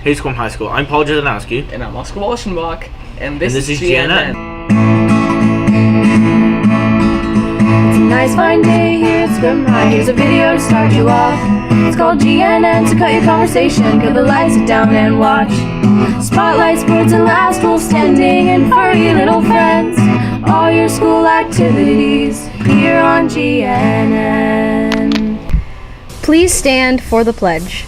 Hey School High School, I'm Paul Jezanowski. And I'm Oscar Walschenbach. And this is GNN. It's a nice fine day here at Scrum High. Here's a video to start you off. It's called GNN, so cut your conversation, cut the lights down and watch. Spotlight, sports, and last wolf standing, and furry little friends. All your school activities here on GNN. Please stand for the pledge.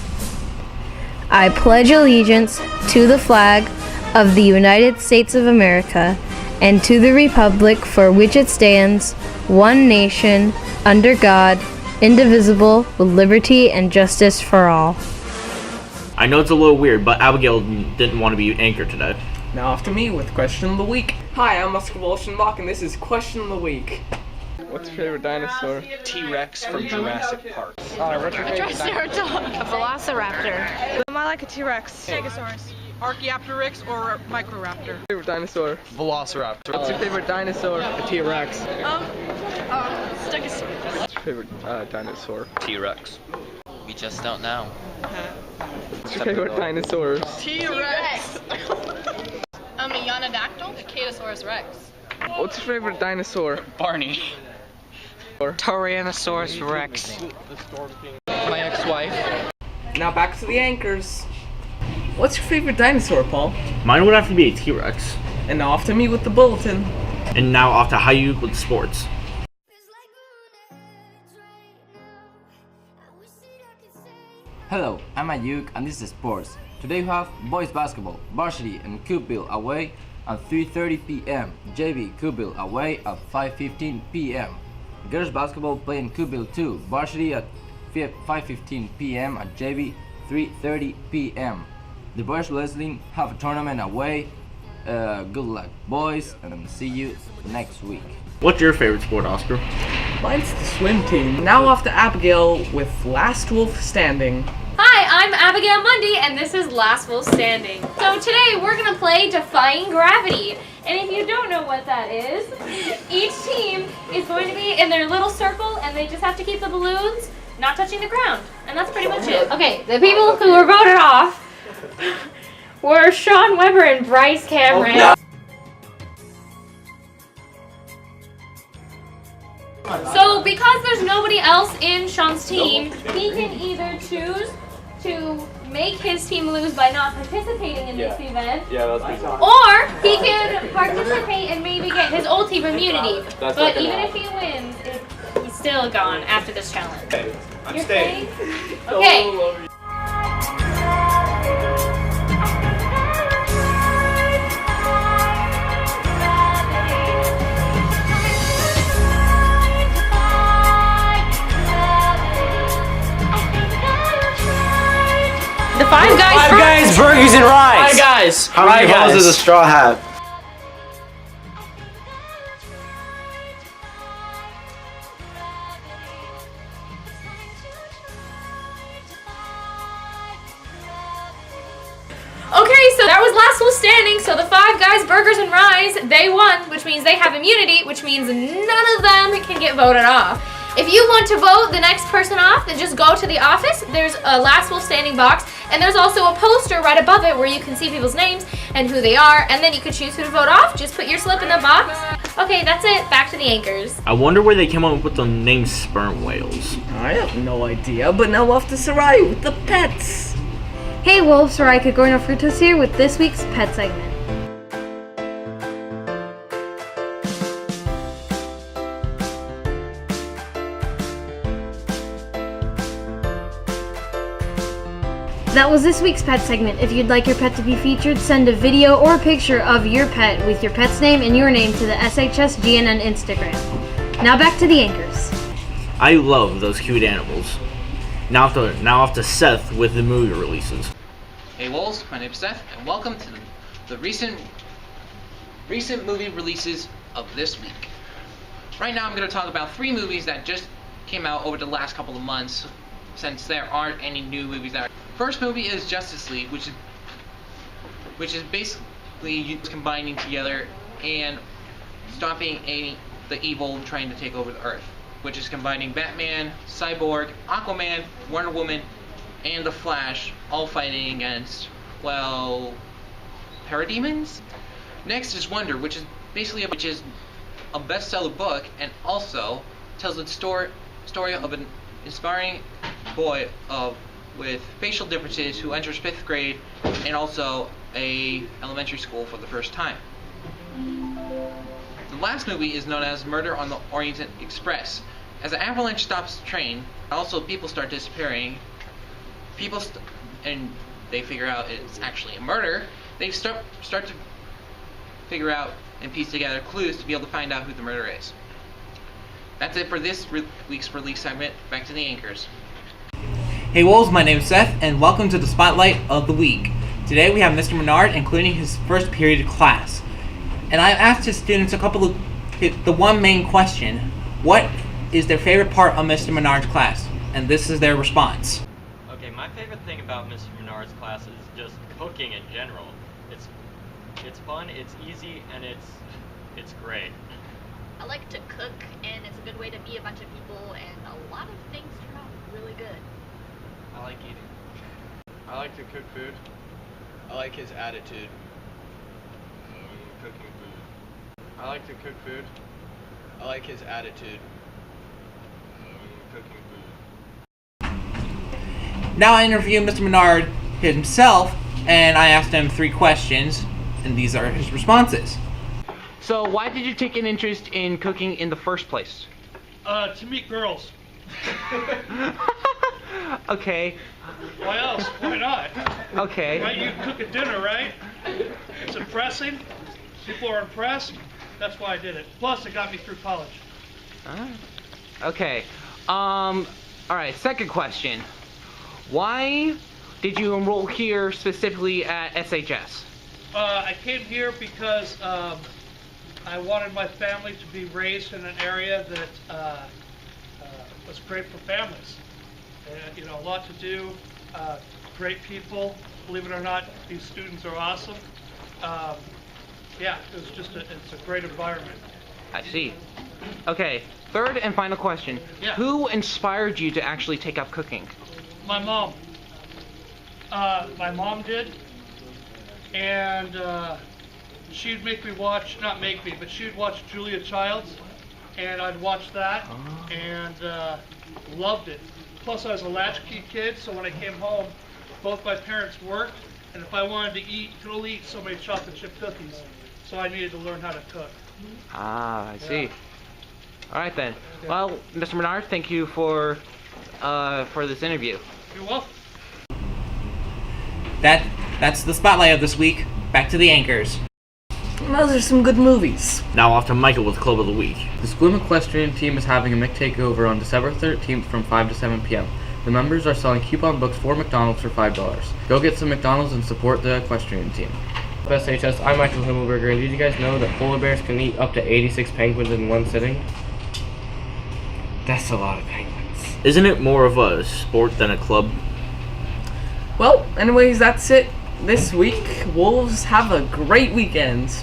I pledge allegiance to the flag of the United States of America and to the republic for which it stands, one nation, under God, indivisible, with liberty and justice for all. I know it's a little weird, but Abigail didn't want to be anchor today. Now after me with Question of the Week. Hi, I'm Oscar Walschenbach, and this is Question of the Week. What's your favorite dinosaur? T-Rex from Jurassic Park. What's your favorite Triceratops. A velociraptor. I like a T-Rex. Stegosaurus. Archaeopteryx or Microraptor. favorite dinosaur? Velociraptor. What's your favorite dinosaur? A T-Rex. Stegosaurus. What's your favorite dinosaur? T-Rex. We just don't know. What's your favorite dinosaur? T-Rex. A Ionodactyl. A Catosaurus Rex. What's your favorite dinosaur? Barney. Tyrannosaurus Rex. My ex-wife. Now back to the anchors. What's your favorite dinosaur, Paul? Mine would have to be a T-Rex. And now off to me with the bulletin. And now off to Hayu with sports. Hello, I'm Ayuk and this is sports. Today we have boys basketball, varsity and Coopville away at 3:30 p.m. JV Coopville away at 5:15 p.m. Girls basketball playing Coopville 2, varsity at 5:15 p.m. at JV 3:30 p.m. The boys wrestling have a tournament away. Good luck, boys, and see you next week. What's your favorite sport, Oscar? Mine's the swim team. Now off to Abigail with Last Wolf Standing. Hi, I'm Abigail Mundy, and this is Last Wolf Standing. So today we're gonna play Defying Gravity. And if you don't know what that is, each team is going to be in their little circle, and they just have to keep the balloons not touching the ground. And that's pretty much it. Okay, the people who were voted off were Sean Weber and Bryce Cameron. Oh, no. So because there's nobody else in Sean's team, he can either choose to make his team lose by not participating in this event, or he can participate and maybe get his old team immunity. But even if he wins, he's still gone after this challenge. Okay, I'm You're staying. Okay. The Five Guys Burgers and Rice. Hi guys. How many holes does a straw have? Okay, so that was Last Wolf Standing. So the Five Guys Burgers and Rice, they won, which means they have immunity, which means none of them can get voted off. If you want to vote the next person off, then just go to the office. There's a Last Wolf Standing box, and there's also a poster right above it where you can see people's names and who they are, and then you can choose who to vote off. Just put your slip in the box. Okay, that's it. Back to the anchors. I wonder where they came up with the name sperm whales. I have no idea, but now off to Sarai with the pets. Hey wolves, Sarai Kagorno Frutos here with this week's pet segment. That was this week's pet segment. If you'd like your pet to be featured, send a video or picture of your pet with your pet's name and your name to the SHS GNN Instagram. Now back to the anchors. I love those cute animals. Now off to Seth with the movie releases. Hey Wolves, my name's Seth, and welcome to the recent movie releases of this week. Right now I'm going to talk about 3 movies that just came out over the last couple of months, since there aren't any new movies out. First movie is Justice League, which is basically combining together and stopping the evil trying to take over the Earth, which is combining Batman, Cyborg, Aquaman, Wonder Woman, and The Flash, all fighting against well, parademons. Next is Wonder, which is a bestseller book and also tells the story of an inspiring boy with facial differences who enters 5th grade and also a elementary school for the first time. The last movie is known as Murder on the Orient Express. As an avalanche stops the train, also people start disappearing. And they figure out it's actually a murder. They start to figure out and piece together clues to be able to find out who the murderer is. That's it for this week's release segment. Back to the anchors. Hey Wolves, my name is Seth, and welcome to the Spotlight of the Week. Today we have Mr. Menard, including his first period class. And I asked his students the one main question: what is their favorite part of Mr. Menard's class? And this is their response. Okay, my favorite thing about Mr. Menard's class is just cooking in general. It's fun, it's easy, and it's great. I like to cook, and it's a good way to meet a bunch of people, and a lot of things turn out really good. I like eating. I like to cook food. I like his attitude. Cooking food. I like to cook food. I like his attitude. Cooking food. Now I interview Mr. Menard himself, and I asked him 3 questions, and these are his responses. So, why did you take an interest in cooking in the first place? To meet girls. Okay. Why else? Why not? Okay. Right, you cook a dinner, right? It's impressing. People are impressed. That's why I did it. Plus, it got me through college. Okay. Alright, second question. Why did you enroll here specifically at SHS? I came here because I wanted my family to be raised in an area that was great for families. You know, a lot to do, great people. Believe it or not, these students are awesome. Yeah, it's a great environment. I see. Okay, third and final question. Yeah. Who inspired you to actually take up cooking? My mom. My mom did. And she'd make me watch, not make me, but she'd watch Julia Childs. And I'd watch that and loved it. Plus I was a latchkey kid, so when I came home, both my parents worked, and if I wanted to eat, could only eat so many chocolate chip cookies. So I needed to learn how to cook. I see. All right then. Well, Mr. Menard, thank you for this interview. You're welcome. That's the Spotlight of this week. Back to the anchors. Those are some good movies. Now off to Michael with Club of the Week. The School Equestrian team is having a Mick takeover on December 13th from 5 to 7 p.m. The members are selling coupon books for McDonald's for $5. Go get some McDonald's and support the equestrian team. SHS, I'm Michael Himmelberger, and did you guys know that polar bears can eat up to 86 penguins in one sitting? That's a lot of penguins. Isn't it more of a sport than a club? Well, anyways, that's it this week. Wolves, have a great weekend.